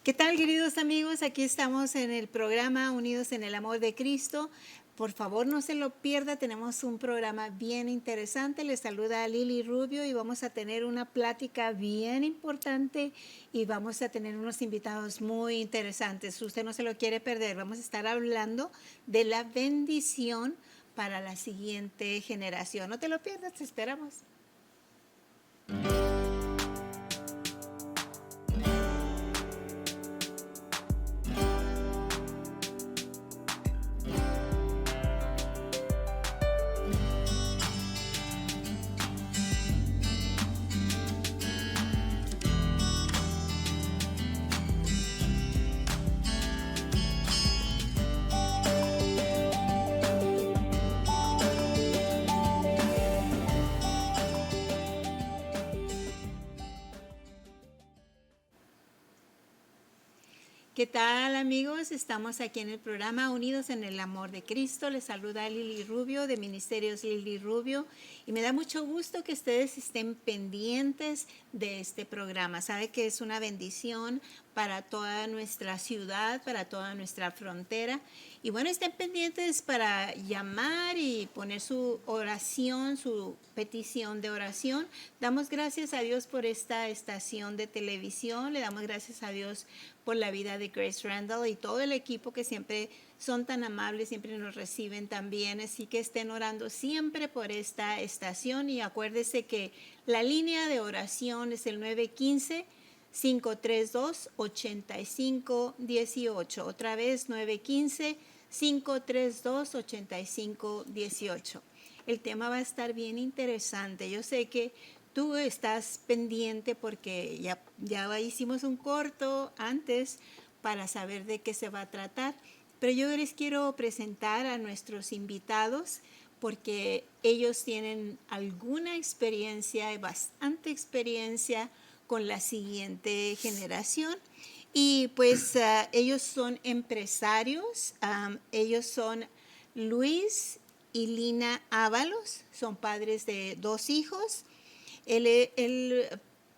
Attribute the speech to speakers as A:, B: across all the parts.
A: ¿Qué tal, queridos amigos? Aquí estamos en el programa Unidos en el Amor de Cristo. Por favor, no se lo pierda, tenemos un programa bien interesante. Les saluda Lili Rubio y vamos a tener una plática bien importante y vamos a tener unos invitados muy interesantes. Usted no se lo quiere perder. Vamos a estar hablando de la bendición para la siguiente generación. No te lo pierdas, te esperamos. ¿Qué tal, amigos? Estamos aquí en el programa Unidos en el Amor de Cristo. Les saluda Lili Rubio de Ministerios Lili Rubio y me da mucho gusto que ustedes estén pendientes de este programa. Sabe que es una bendición para toda nuestra ciudad, para toda nuestra frontera. Y bueno, estén pendientes para llamar y poner su oración, su petición de oración. Damos gracias a Dios por esta estación de televisión. Le damos gracias a Dios por la vida de Grace Randall y todo el equipo que siempre son tan amables, siempre nos reciben tan bien. Así que estén orando siempre por esta estación y acuérdese que la línea de oración es el 915-532-8518. Otra vez, 915-532-8518. El tema va a estar bien interesante. Yo sé que tú estás pendiente porque ya hicimos un corto antes para saber de qué se va a tratar. Pero yo les quiero presentar a nuestros invitados porque ellos tienen alguna experiencia, bastante experiencia con la siguiente generación. Y pues ellos son empresarios, ellos son Luis y Lina Ábalos, son padres de 2 hijos.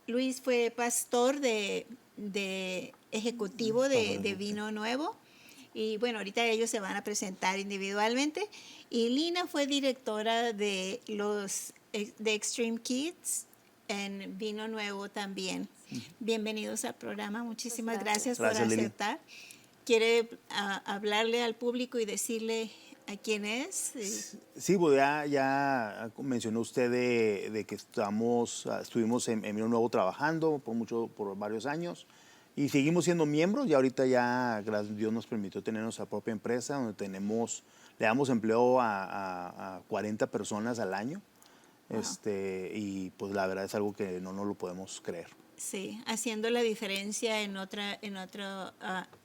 A: Luis fue pastor de ejecutivo de Vino Nuevo. Y bueno, ahorita ellos se van a presentar individualmente. Y Lina fue directora de de Extreme Kids en Vino Nuevo también. Bienvenidos al programa. Muchísimas gracias por
B: Gracias, Lili.
A: aceptar. ¿Quiere hablarle al público y decirle a quién es?
B: Sí, pues ya mencionó usted de que estuvimos en Vino Nuevo trabajando por varios años y seguimos siendo miembros y ahorita ya, gracias a Dios, nos permitió tener nuestra propia empresa donde le damos empleo a 40 personas al año.
A: Wow.
B: Y pues la verdad es algo que no lo podemos creer.
A: Sí, haciendo la diferencia en otra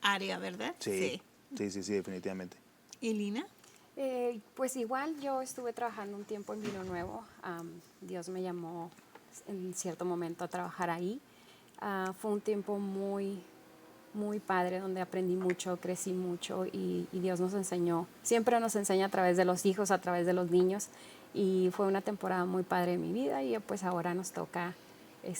A: área, ¿verdad?
B: Sí, definitivamente.
A: ¿Y Lina?
C: Pues igual yo estuve trabajando un tiempo en Vino Nuevo. Dios me llamó en cierto momento a trabajar ahí. Fue un tiempo muy, muy padre donde aprendí mucho, crecí mucho y Dios nos enseñó. Siempre nos enseña a través de los hijos, a través de los niños. Y fue una temporada muy padre en mi vida y pues ahora nos toca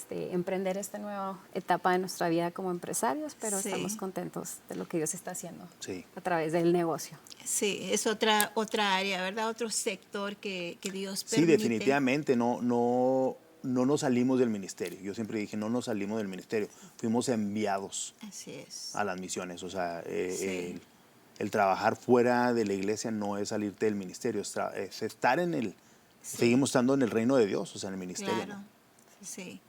C: emprender esta nueva etapa de nuestra vida como empresarios, pero
A: Sí.
C: estamos contentos de lo que Dios está haciendo
B: Sí.
C: a través del negocio.
A: Sí, es otra área, ¿verdad? Otro sector que Dios permite.
B: Sí, definitivamente, no nos salimos del ministerio. Yo siempre dije, no nos salimos del ministerio, fuimos enviados
A: Así es.
B: a las misiones. O sea,
A: Sí.
B: el trabajar fuera de la iglesia no es salirte del ministerio, es estar
A: Sí.
B: seguimos estando en el reino de Dios, o sea, en el ministerio.
A: Claro,
B: ¿no?
A: sí.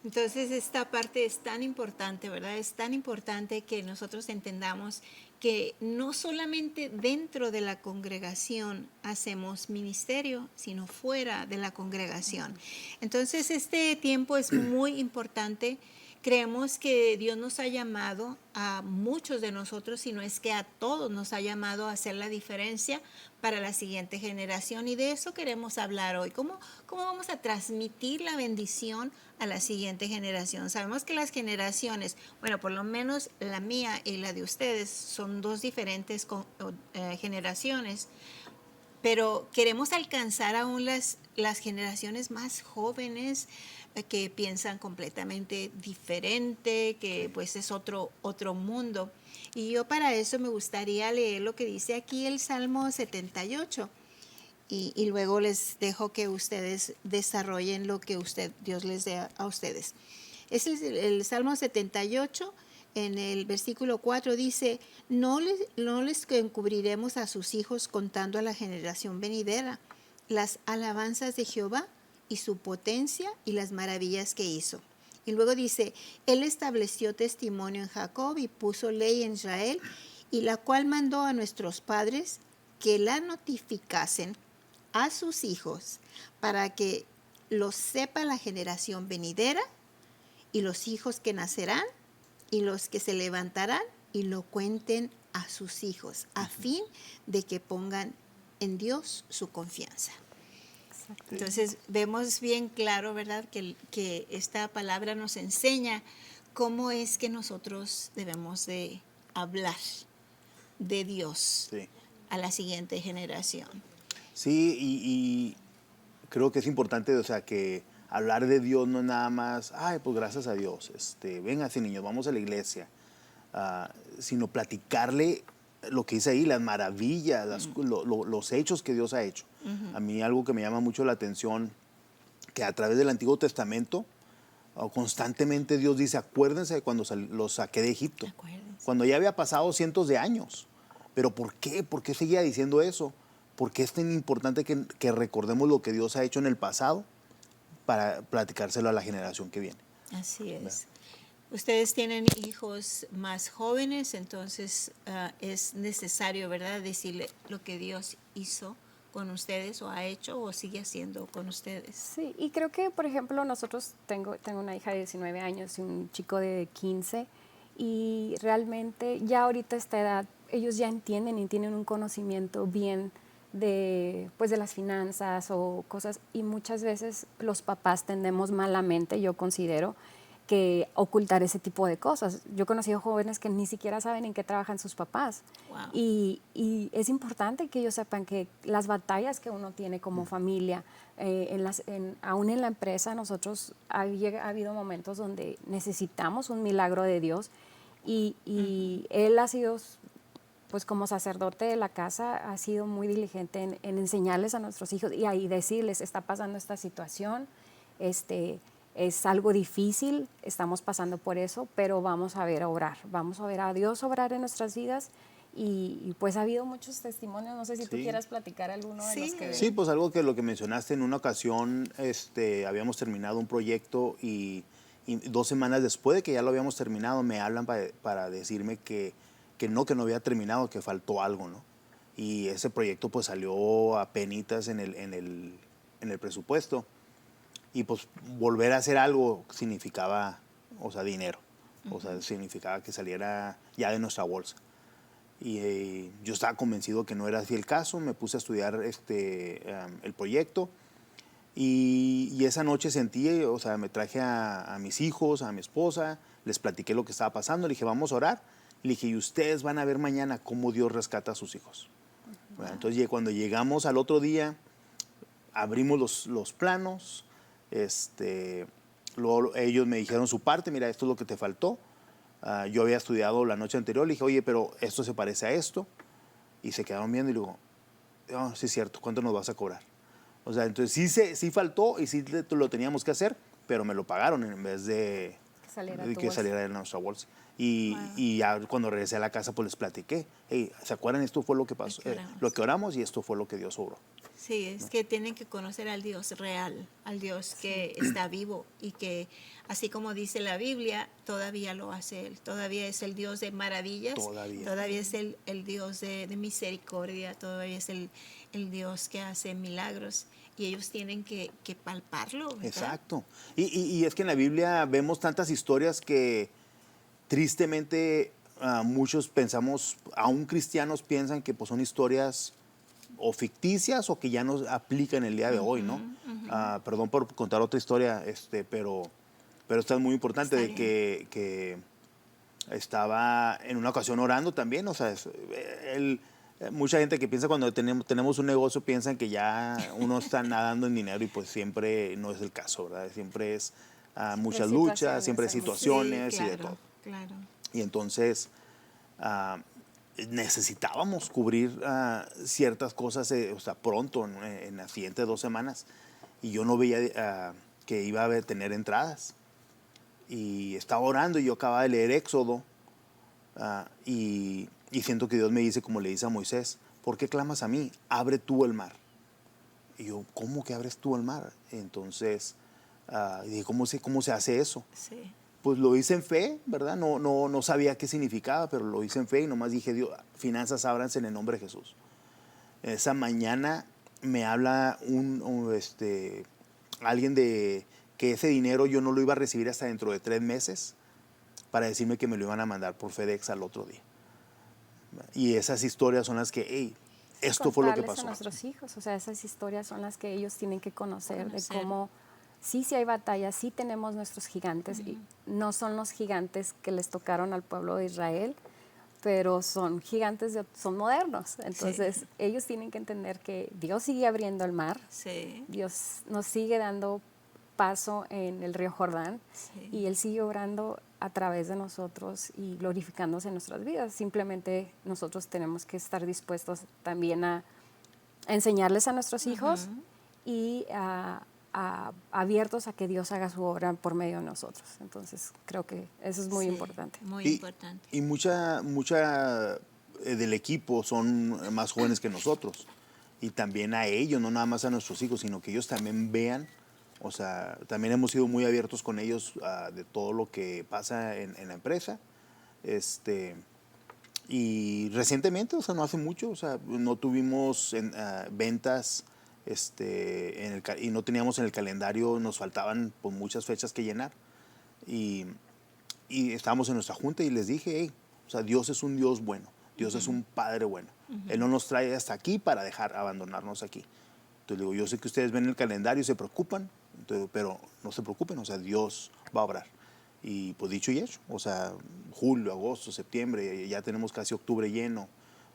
A: Entonces esta parte es tan importante, ¿verdad? Es tan importante que nosotros entendamos que no solamente dentro de la congregación hacemos ministerio, sino fuera de la congregación. Entonces este tiempo es muy importante. Creemos que Dios nos ha llamado a muchos de nosotros, si no es que a todos nos ha llamado a hacer la diferencia para la siguiente generación. Y de eso queremos hablar hoy. ¿Cómo vamos a transmitir la bendición a la siguiente generación? Sabemos que las generaciones, bueno, por lo menos la mía y la de ustedes, son 2 diferentes generaciones, pero queremos alcanzar aún las generaciones más jóvenes, que piensan completamente diferente, que pues es otro mundo. Y yo para eso me gustaría leer lo que dice aquí el Salmo 78. Y luego les dejo que ustedes desarrollen lo que Dios les dé a ustedes. Es el Salmo 78, en el versículo 4 dice, no les encubriremos a sus hijos contando a la generación venidera las alabanzas de Jehová y su potencia y las maravillas que hizo. Y luego dice, Él estableció testimonio en Jacob y puso ley en Israel, y la cual mandó a nuestros padres que la notificasen a sus hijos para que lo sepa la generación venidera y los hijos que nacerán y los que se levantarán y lo cuenten a sus hijos, a fin de que pongan en Dios su confianza.
C: Exacto.
A: Entonces vemos bien claro, ¿verdad?, que esta palabra nos enseña cómo es que nosotros debemos de hablar de Dios
B: Sí.
A: a la siguiente generación.
B: Sí, y creo que es importante, o sea, que hablar de Dios no es nada más, ay, pues gracias a Dios, vénganse niños, vamos a la iglesia, sino platicarle lo que dice ahí, las maravillas, los hechos que Dios ha hecho. A mí algo que me llama mucho la atención, que a través del Antiguo Testamento, constantemente Dios dice, acuérdense de cuando los saqué de Egipto,
A: Acuérdense.
B: cuando ya había pasado cientos de años. ¿Pero por qué? ¿Por qué seguía diciendo eso? Porque es tan importante que recordemos lo que Dios ha hecho en el pasado para platicárselo a la generación que viene.
A: Así es. Ustedes tienen hijos más jóvenes, entonces es necesario, ¿verdad?, decirle lo que Dios hizo con ustedes o ha hecho o sigue haciendo con ustedes.
C: Sí, y creo que, por ejemplo, tengo una hija de 19 años y un chico de 15, y realmente ya ahorita a esta edad ellos ya entienden y tienen un conocimiento bien de las finanzas o cosas, y muchas veces los papás tendemos malamente, yo considero, que ocultar ese tipo de cosas. Yo he conocido jóvenes que ni siquiera saben en qué trabajan sus papás.
A: Wow.
C: Y es importante que ellos sepan que las batallas que uno tiene como familia, aún en la empresa, nosotros ha habido momentos donde necesitamos un milagro de Dios, y Él ha sido, pues como sacerdote de la casa, ha sido muy diligente en enseñarles a nuestros hijos y ahí decirles, está pasando esta situación, es algo difícil, estamos pasando por eso, pero vamos a ver a Dios obrar en nuestras vidas, y pues ha habido muchos testimonios. No sé si tú
B: Sí.
C: quieras platicar alguno de los que...
B: Sí, pues algo que lo que mencionaste en una ocasión, habíamos terminado un proyecto y 2 semanas después de que ya lo habíamos terminado, me hablan para decirme que no había terminado, que faltó algo, ¿no? Y ese proyecto pues salió a penitas en el presupuesto. Y pues volver a hacer algo significaba, o sea, dinero. O sea, significaba que saliera ya de nuestra bolsa. Y yo estaba convencido que no era así el caso. Me puse a estudiar el proyecto. Y esa noche sentí, o sea, me traje a mis hijos, a mi esposa, les platiqué lo que estaba pasando. Le dije, vamos a orar. Le dije, y ustedes van a ver mañana cómo Dios rescata a sus hijos. Bueno, entonces, cuando llegamos al otro día, abrimos los planos. Luego ellos me dijeron su parte, mira, esto es lo que te faltó. Yo había estudiado la noche anterior, le dije, oye, pero esto se parece a esto. Y se quedaron viendo y le digo, oh, sí es cierto, ¿cuánto nos vas a cobrar? O sea, entonces sí faltó y sí lo teníamos que hacer, pero me lo pagaron en vez de que saliera de nuestra bolsa. Y ya cuando regresé a la casa, pues les platiqué. Hey, ¿se acuerdan? Esto fue lo que pasó, lo que oramos, y esto fue lo que Dios obró.
A: Sí, es que tienen que conocer al Dios real, al Dios que está vivo y que, así como dice la Biblia, todavía lo hace Él. Todavía es el Dios de maravillas, todavía es el Dios de misericordia, todavía es el Dios que hace milagros. Y ellos tienen que palparlo, ¿verdad?
B: Exacto. Y es que en la Biblia vemos tantas historias que tristemente muchos pensamos, aún cristianos piensan que pues, son historias o ficticias o que ya no aplican el día de hoy, ¿no? Perdón por contar otra historia, pero esta es muy importante, de que estaba en una ocasión orando también, o sea, mucha gente que piensa cuando tenemos un negocio piensan que ya uno está nadando en dinero, y pues siempre no es el caso, ¿verdad? Siempre es muchas
C: situaciones,
B: luchas, siempre hay
C: hay muchas.
B: situaciones
A: Sí,
B: y de todo.
A: claro.
B: Y entonces necesitábamos cubrir ciertas cosas o sea, pronto, en las siguientes 2 semanas. Y yo no veía que iba a tener entradas. Y estaba orando y yo acababa de leer Éxodo y siento que Dios me dice, como le dice a Moisés, ¿por qué clamas a mí? Abre tú el mar. Y yo, ¿cómo que abres tú el mar? Entonces, dije, ¿cómo se hace eso?
A: Sí.
B: Pues lo hice en fe, ¿verdad? No sabía qué significaba, pero lo hice en fe y nomás dije, Dios, finanzas ábranse en el nombre de Jesús. Esa mañana me habla alguien de que ese dinero yo no lo iba a recibir hasta dentro de 3 meses para decirme que me lo iban a mandar por FedEx al otro día. Y esas historias son las que, hey, esto fue lo que
C: Contarles
B: pasó.
C: a nuestros hijos, o sea, esas historias son las que ellos tienen que conocer, de
A: Conocer.
C: cómo sí hay batallas, sí tenemos nuestros gigantes, y no son los gigantes que les tocaron al pueblo de Israel, pero son gigantes, son modernos. Entonces, ellos tienen que entender que Dios sigue abriendo el mar,
A: Sí.
C: Dios nos sigue dando paso en el río Jordán,
A: Sí.
C: y Él sigue obrando a través de nosotros y glorificándose en nuestras vidas. Simplemente nosotros tenemos que estar dispuestos también a enseñarles a nuestros hijos y abiertos a que Dios haga su obra por medio de nosotros. Entonces, creo que eso es muy
A: Sí,
C: importante.
A: Muy
B: Y,
A: importante.
B: y mucha del equipo son más jóvenes que nosotros. Y también a ellos, no nada más a nuestros hijos, sino que ellos también vean. O sea, también hemos sido muy abiertos con ellos de todo lo que pasa en la empresa. Y recientemente, o sea, no hace mucho, o sea, no tuvimos ventas y no teníamos en el calendario, nos faltaban pues, muchas fechas que llenar. Y estábamos en nuestra junta y les dije, hey, o sea, Dios es un Dios bueno, Dios es un Padre bueno. Él no nos trae hasta aquí para abandonarnos aquí. Entonces digo, yo sé que ustedes ven el calendario y se preocupan, pero no se preocupen, o sea, Dios va a obrar. Y pues dicho y hecho, o sea, julio, agosto, septiembre, ya tenemos casi octubre lleno,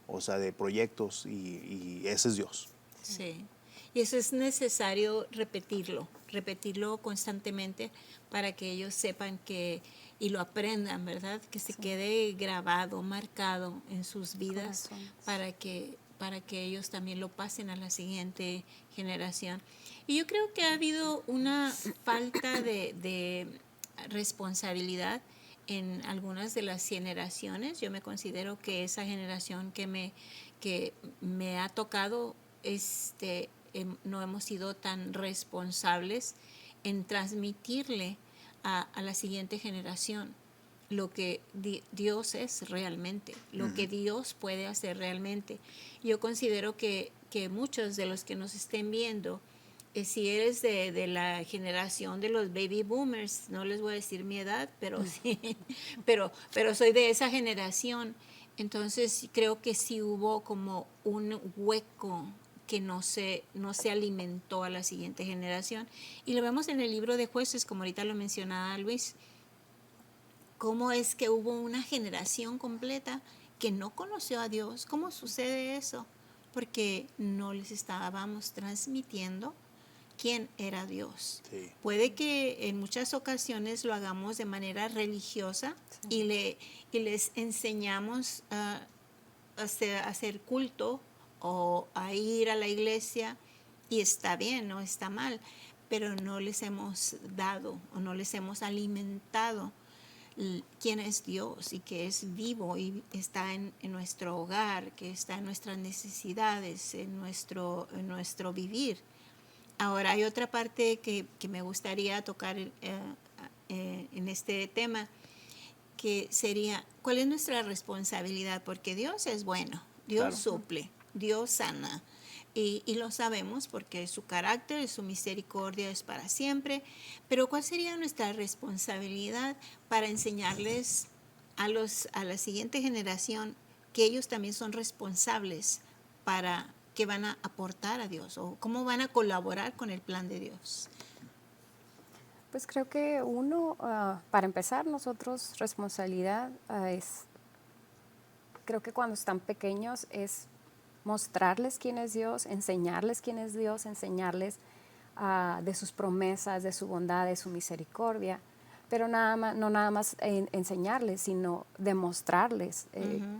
B: o sea, de proyectos y ese es Dios.
A: Sí. Y eso es necesario repetirlo constantemente para que ellos sepan y lo aprendan, ¿verdad? Que se quede grabado, marcado en sus vidas
C: Corazones.
A: para que ellos también lo pasen a la siguiente generación. Y yo creo que ha habido una falta de responsabilidad en algunas de las generaciones. Yo me considero que esa generación que me ha tocado no hemos sido tan responsables en transmitirle a la siguiente generación lo que Dios es realmente, lo que Dios puede hacer realmente. Yo considero que muchos de los que nos estén viendo, si eres de la generación de los baby boomers, no les voy a decir mi edad, pero sí, pero soy de esa generación. Entonces creo que sí hubo como un hueco que no se alimentó a la siguiente generación. Y lo vemos en el libro de Jueces, como ahorita lo mencionaba Luis, cómo es que hubo una generación completa que no conoció a Dios. ¿Cómo sucede eso? Porque no les estábamos transmitiendo quién era Dios.
B: Sí.
A: Puede que en muchas ocasiones lo hagamos de manera religiosa y les enseñamos a hacer culto o a ir a la iglesia, y está bien, no está mal, pero no les hemos dado o no les hemos alimentado quién es Dios y que es vivo y está en nuestro hogar, que está en nuestras necesidades, en nuestro vivir. Ahora hay otra parte que me gustaría tocar en este tema, que sería, ¿cuál es nuestra responsabilidad? Porque Dios es bueno, Dios
B: Claro.
A: suple, Dios sana. Y lo sabemos porque su carácter, su misericordia es para siempre. Pero ¿cuál sería nuestra responsabilidad para enseñarles a la siguiente generación que ellos también son responsables para que van a aportar a Dios o cómo van a colaborar con el plan de Dios?
C: Pues creo que para empezar, nosotros responsabilidad creo que cuando están pequeños es mostrarles quién es Dios, enseñarles quién es Dios, enseñarles de sus promesas, de su bondad, de su misericordia. Pero no nada más enseñarles, sino demostrarles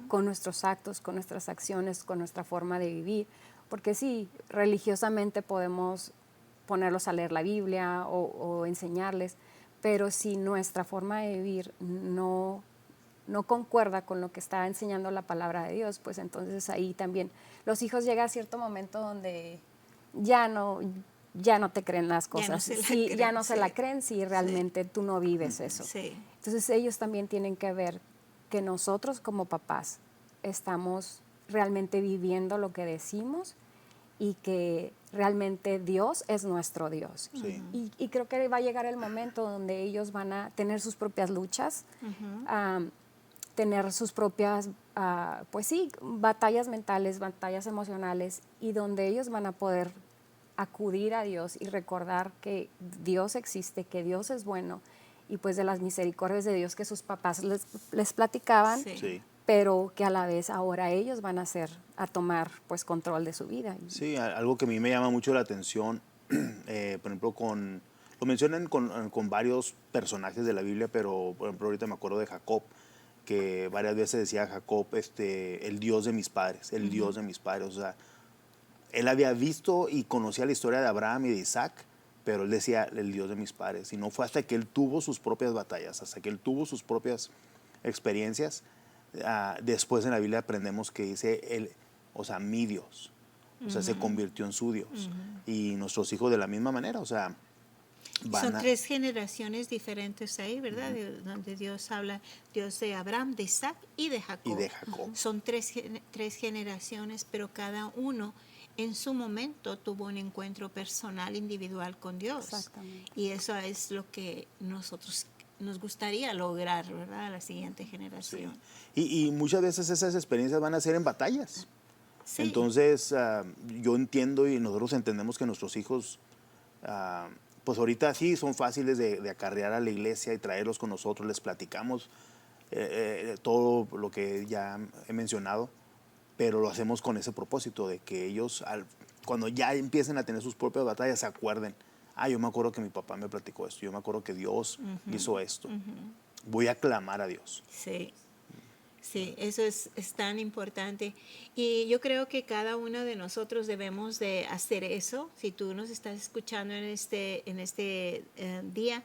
C: con nuestros actos, con nuestras acciones, con nuestra forma de vivir. Porque sí, religiosamente podemos ponerlos a leer la Biblia o enseñarles, pero si nuestra forma de vivir no concuerda con lo que está enseñando la palabra de Dios, pues entonces ahí también los hijos llegan a cierto momento donde ya no te creen las cosas, ya no se la creen si realmente tú no vives eso.
A: Sí.
C: Entonces ellos también tienen que ver que nosotros como papás estamos realmente viviendo lo que decimos y que realmente Dios es nuestro Dios.
B: Sí.
C: Y creo que va a llegar el momento donde ellos van a tener sus propias luchas, tener sus propias, pues sí, batallas mentales, batallas emocionales, y donde ellos van a poder acudir a Dios y recordar que Dios existe, que Dios es bueno, y pues de las misericordias de Dios que sus papás les platicaban,
A: Sí.
B: Sí.
C: pero que a la vez ahora ellos van a tomar pues control de su vida.
B: Sí, algo que a mí me llama mucho la atención, por ejemplo, lo mencionan con varios personajes de la Biblia, pero por ejemplo ahorita me acuerdo de Jacob, que varias veces decía Jacob, el Dios de mis padres, el Dios de mis padres. O sea, él había visto y conocía la historia de Abraham y de Isaac, pero él decía el Dios de mis padres. Y no fue hasta que él tuvo sus propias batallas, hasta que él tuvo sus propias experiencias. Después en la Biblia aprendemos que dice él, o sea, mi Dios. O sea, se convirtió en su Dios. Y nuestros hijos de la misma manera, o sea,
A: Son tres generaciones diferentes ahí, ¿verdad? Donde Dios habla, Dios de Abraham, de Isaac y de Jacob.
B: Y de Jacob.
A: Son tres generaciones, pero cada uno en su momento tuvo un encuentro personal, individual con Dios.
C: Exactamente.
A: Y eso es lo que nosotros nos gustaría lograr, ¿verdad? A la siguiente generación.
B: Sí. Y muchas veces esas experiencias van a ser en batallas.
A: Sí.
B: Entonces, yo entiendo y nosotros entendemos que nuestros hijos, pues ahorita sí son fáciles de acarrear a la iglesia y traerlos con nosotros, les platicamos todo lo que ya he mencionado, pero lo hacemos con ese propósito de que ellos, cuando ya empiecen a tener sus propias batallas, se acuerden, yo me acuerdo que mi papá me platicó esto, yo me acuerdo que Dios hizo esto, voy a clamar a Dios.
A: Sí. Sí, eso es tan importante. Y yo creo que cada uno de nosotros debemos de hacer eso. Si tú nos estás escuchando en este día,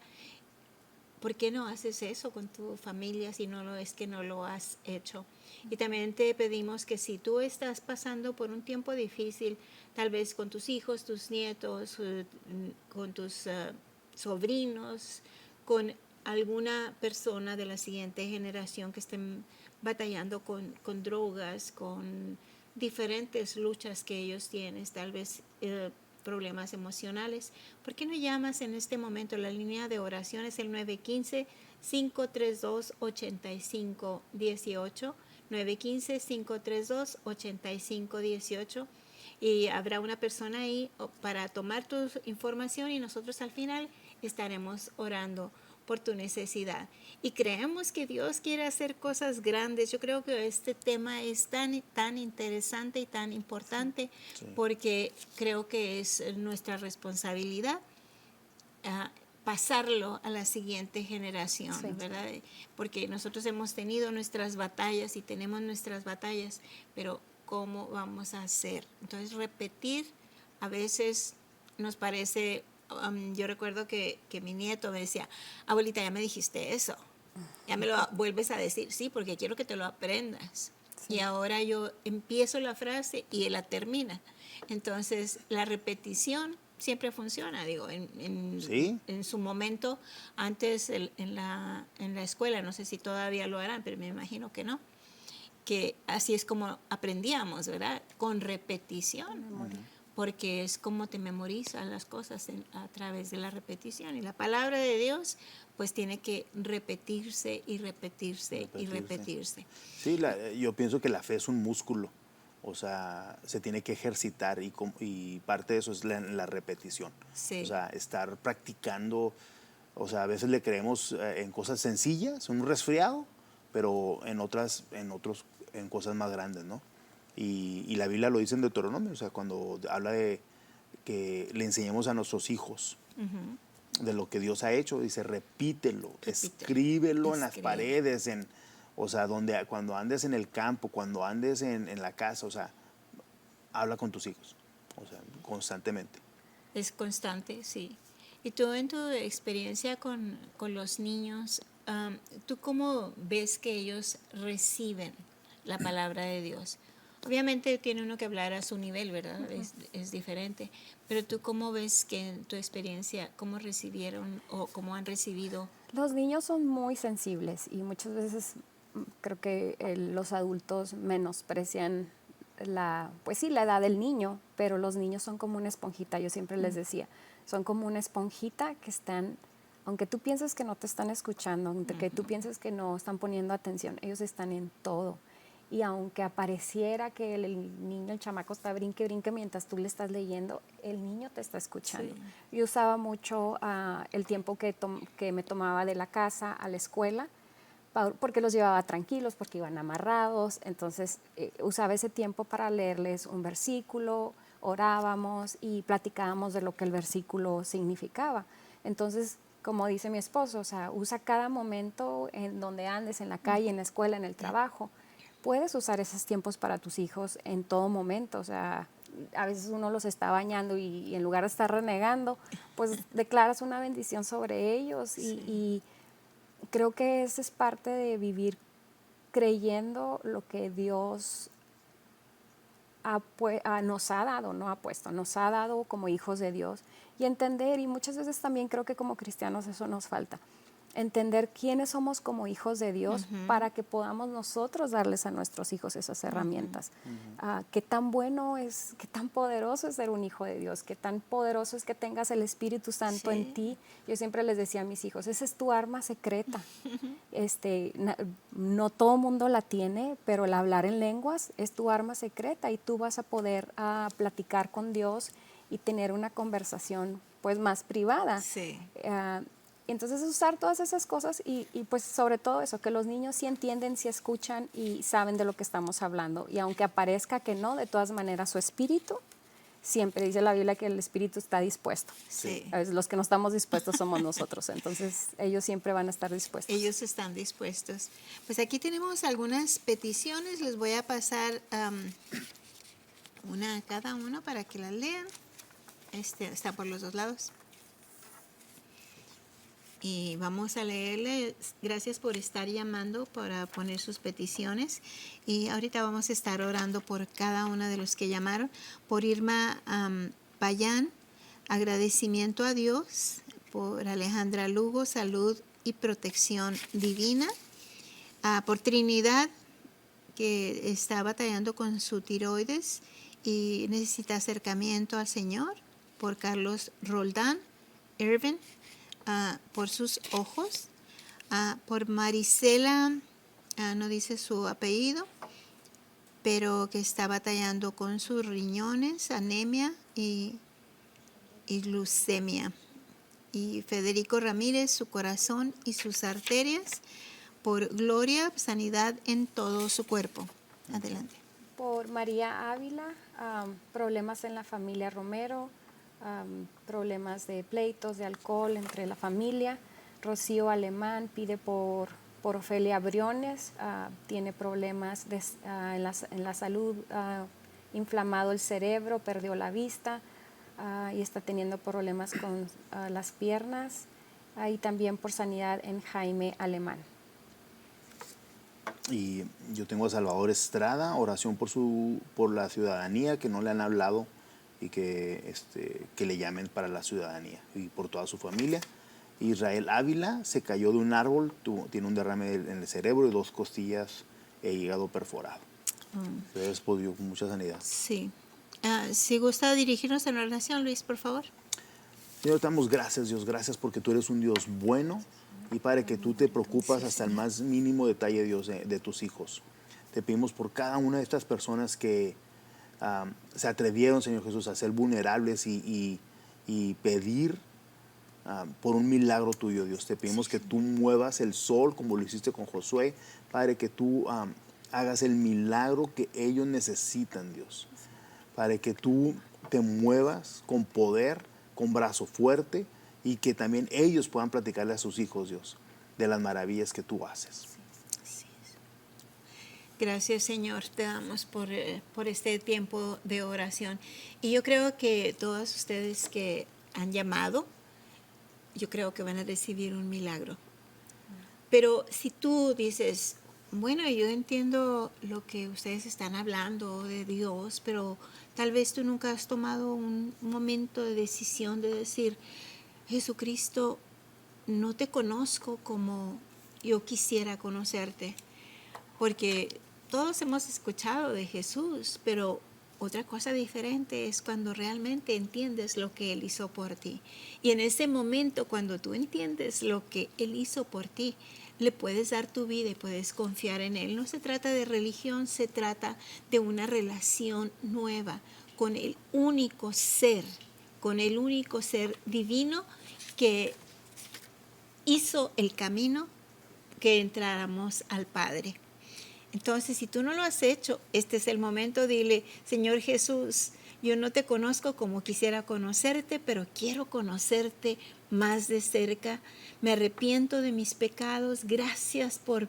A: ¿por qué no haces eso con tu familia si es que no lo has hecho? Y también te pedimos que si tú estás pasando por un tiempo difícil, tal vez con tus hijos, tus nietos, con tus sobrinos, con alguna persona de la siguiente generación que estén batallando con drogas, con diferentes luchas que ellos tienen, tal vez problemas emocionales. ¿Por qué no llamas en este momento? La línea de oración es el 915-532-8518, 915-532-8518, y habrá una persona ahí para tomar tu información y nosotros al final estaremos orando por tu necesidad. Y creemos que Dios quiere hacer cosas grandes. Yo creo que este tema es tan interesante y tan importante, sí, porque creo que es nuestra responsabilidad pasarlo a la siguiente generación, sí, ¿verdad? Porque nosotros hemos tenido nuestras batallas y tenemos nuestras batallas, pero ¿cómo vamos a hacer? Entonces, repetir a veces nos parece... yo recuerdo que mi nieto me decía, abuelita, ya me dijiste eso, ya me lo vuelves a decir, sí, porque quiero que te lo aprendas. Sí. Y ahora yo empiezo la frase y él la termina. Entonces, la repetición siempre funciona, digo,
B: ¿sí?
A: En su momento, antes en la escuela, no sé si todavía lo harán, pero me imagino que no, que así es como aprendíamos, ¿verdad? Con repetición. Porque es como te memorizan las cosas a través de la repetición. Y la palabra de Dios, pues tiene que repetirse y repetirse y repetirse.
B: Sí, yo pienso que la fe es un músculo, o sea, se tiene que ejercitar y parte de eso es la repetición.
A: Sí.
B: O sea, estar practicando, o sea, a veces le creemos en cosas sencillas, un resfriado, pero en cosas más grandes, ¿no? Y la Biblia lo dice en Deuteronomio, o sea, cuando habla de que le enseñemos a nuestros hijos de lo que Dios ha hecho. Dice, repítelo, escríbelo en las paredes, o sea, cuando andes en el campo, cuando andes en la casa, o sea, habla con tus hijos, o sea, constantemente.
A: Es constante, sí. Y tú en tu experiencia con los niños, ¿tú cómo ves que ellos reciben la palabra de Dios? Obviamente tiene uno que hablar a su nivel, ¿verdad? Es diferente. Pero tú cómo ves que en tu experiencia, cómo recibieron o cómo han recibido.
C: Los niños son muy sensibles y muchas veces creo que los adultos menosprecian pues sí, la edad del niño, pero los niños son como una esponjita, yo siempre les decía, son como una esponjita que están, aunque tú pienses que no te están escuchando, aunque tú pienses que no están poniendo atención, ellos están en todo. Y aunque apareciera que el niño, el chamaco está brinque mientras tú le estás leyendo, el niño te está escuchando. Sí. Yo usaba mucho el tiempo que me tomaba de la casa a la escuela, porque los llevaba tranquilos, porque iban amarrados, entonces usaba ese tiempo para leerles un versículo, orábamos y platicábamos de lo que el versículo significaba. Entonces, como dice mi esposo, o sea, usa cada momento en donde andes, en la calle, en la escuela, en el trabajo. Puedes usar esos tiempos para tus hijos en todo momento, o sea, a veces uno los está bañando y en lugar de estar renegando, pues declaras una bendición sobre ellos y creo que esa es parte de vivir creyendo lo que Dios nos ha dado, no ha puesto, nos ha dado como hijos de Dios y entender, y muchas veces también creo que como cristianos eso nos falta, entender quiénes somos como hijos de Dios para que podamos nosotros darles a nuestros hijos esas herramientas. Qué tan bueno es, qué tan poderoso es ser un hijo de Dios, qué tan poderoso es que tengas el Espíritu Santo en ti. Yo siempre les decía a mis hijos, esa es tu arma secreta. No todo mundo la tiene, pero el hablar en lenguas es tu arma secreta y tú vas a poder platicar con Dios y tener una conversación pues más privada.
A: Sí.
C: Entonces usar todas esas cosas y pues sobre todo eso, que los niños sí entienden, sí escuchan y saben de lo que estamos hablando. Y aunque aparezca que no, de todas maneras su espíritu, siempre dice la Biblia que el espíritu está dispuesto.
A: Sí.
C: Los que no estamos dispuestos somos nosotros, entonces ellos siempre van a estar dispuestos.
A: Ellos están dispuestos. Pues aquí tenemos algunas peticiones, les voy a pasar una a cada uno para que las lean. Está por los dos lados. Y vamos a leerle. Gracias por estar llamando para poner sus peticiones. Y ahorita vamos a estar orando por cada uno de los que llamaron. Por Irma Payán, agradecimiento a Dios. Por Alejandra Lugo, salud y protección divina. Por Trinidad, que está batallando con su tiroides y necesita acercamiento al Señor. Por Carlos Roldán, Irvin. Por sus ojos, por Marisela, no dice su apellido, pero que está batallando con sus riñones, anemia y glucemia. Y Federico Ramírez, su corazón y sus arterias. Por Gloria, sanidad en todo su cuerpo. Adelante.
C: Por María Ávila, problemas en la familia Romero, problemas de pleitos, de alcohol entre la familia. Rocío Alemán pide por Ofelia Briones, tiene problemas en la salud, inflamado el cerebro, perdió la vista y está teniendo problemas con las piernas. Y también por sanidad en Jaime Alemán.
B: Y yo tengo a Salvador Estrada, oración por la ciudadanía, que no le han hablado y que le llamen para la ciudadanía y por toda su familia. Israel Ávila se cayó de un árbol, tiene un derrame en el cerebro y 2 costillas e hígado perforado. Se despodió con mucha sanidad.
A: Sí. Si gusta dirigirnos en oración, Luis, por favor.
B: Señor, te damos gracias, Dios, gracias porque tú eres un Dios bueno y Padre, que tú te preocupas hasta el más mínimo detalle, Dios, de tus hijos. Te pedimos por cada una de estas personas que se atrevieron, Señor Jesús, a ser vulnerables y pedir por un milagro tuyo, Dios. Te pedimos que tú muevas el sol como lo hiciste con Josué, Padre, que tú hagas el milagro que ellos necesitan, Dios. Padre, que tú te muevas con poder, con brazo fuerte, y que también ellos puedan platicarle a sus hijos, Dios, de las maravillas que tú haces.
A: Gracias, Señor, te damos por este tiempo de oración. Y yo creo que todos ustedes que han llamado, yo creo que van a recibir un milagro. Pero si tú dices, bueno, yo entiendo lo que ustedes están hablando de Dios, pero tal vez tú nunca has tomado un momento de decisión de decir, Jesucristo, no te conozco como yo quisiera conocerte, porque todos hemos escuchado de Jesús, pero otra cosa diferente es cuando realmente entiendes lo que Él hizo por ti. Y en ese momento, cuando tú entiendes lo que Él hizo por ti, le puedes dar tu vida y puedes confiar en Él. No se trata de religión, se trata de una relación nueva con el único ser divino que hizo el camino que entráramos al Padre. Entonces, si tú no lo has hecho, este es el momento. Dile, Señor Jesús, yo no te conozco como quisiera conocerte, pero quiero conocerte más de cerca. Me arrepiento de mis pecados. Gracias por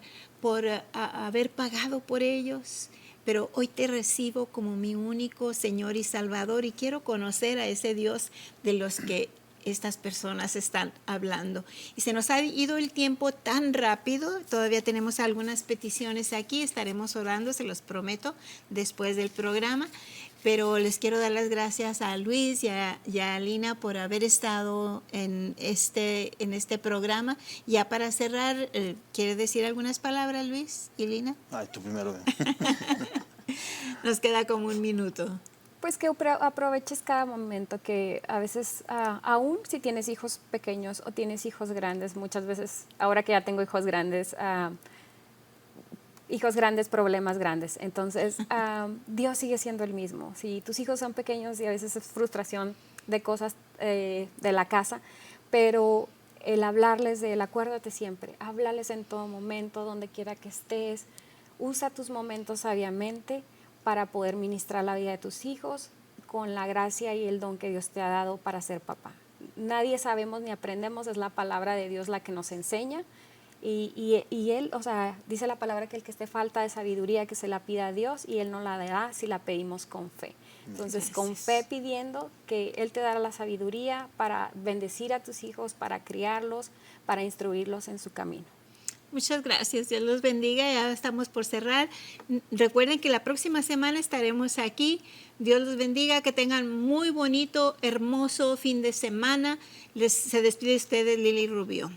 A: haber pagado por ellos. Pero hoy te recibo como mi único Señor y Salvador, y quiero conocer a ese Dios de los que estas personas están hablando. Y se nos ha ido el tiempo tan rápido. Todavía tenemos algunas peticiones aquí. Estaremos orando, se los prometo, después del programa. Pero les quiero dar las gracias a Luis y a Lina por haber estado en este programa. Ya para cerrar, ¿quiere decir algunas palabras, Luis y Lina?
B: Ay, tú primero.
A: Nos queda como un minuto.
C: Pues que aproveches cada momento, que a veces, aún si tienes hijos pequeños o tienes hijos grandes, muchas veces, ahora que ya tengo hijos grandes, problemas grandes. Entonces, Dios sigue siendo el mismo. Si tus hijos son pequeños y a veces es frustración de cosas de la casa, pero el hablarles de él, acuérdate siempre, háblales en todo momento, donde quiera que estés, usa tus momentos sabiamente para poder ministrar la vida de tus hijos con la gracia y el don que Dios te ha dado para ser papá. Nadie sabemos ni aprendemos, es la palabra de Dios la que nos enseña. Y Él, o sea, dice la palabra que el que esté falta de sabiduría, que se la pida a Dios, y Él nos la dará si la pedimos con fe. Entonces, con fe pidiendo que Él te dará la sabiduría para bendecir a tus hijos, para criarlos, para instruirlos en su camino.
A: Muchas gracias, Dios los bendiga, ya estamos por cerrar. Recuerden que la próxima semana estaremos aquí. Dios los bendiga, que tengan muy bonito, hermoso fin de semana. Se despide ustedes Lili Rubio.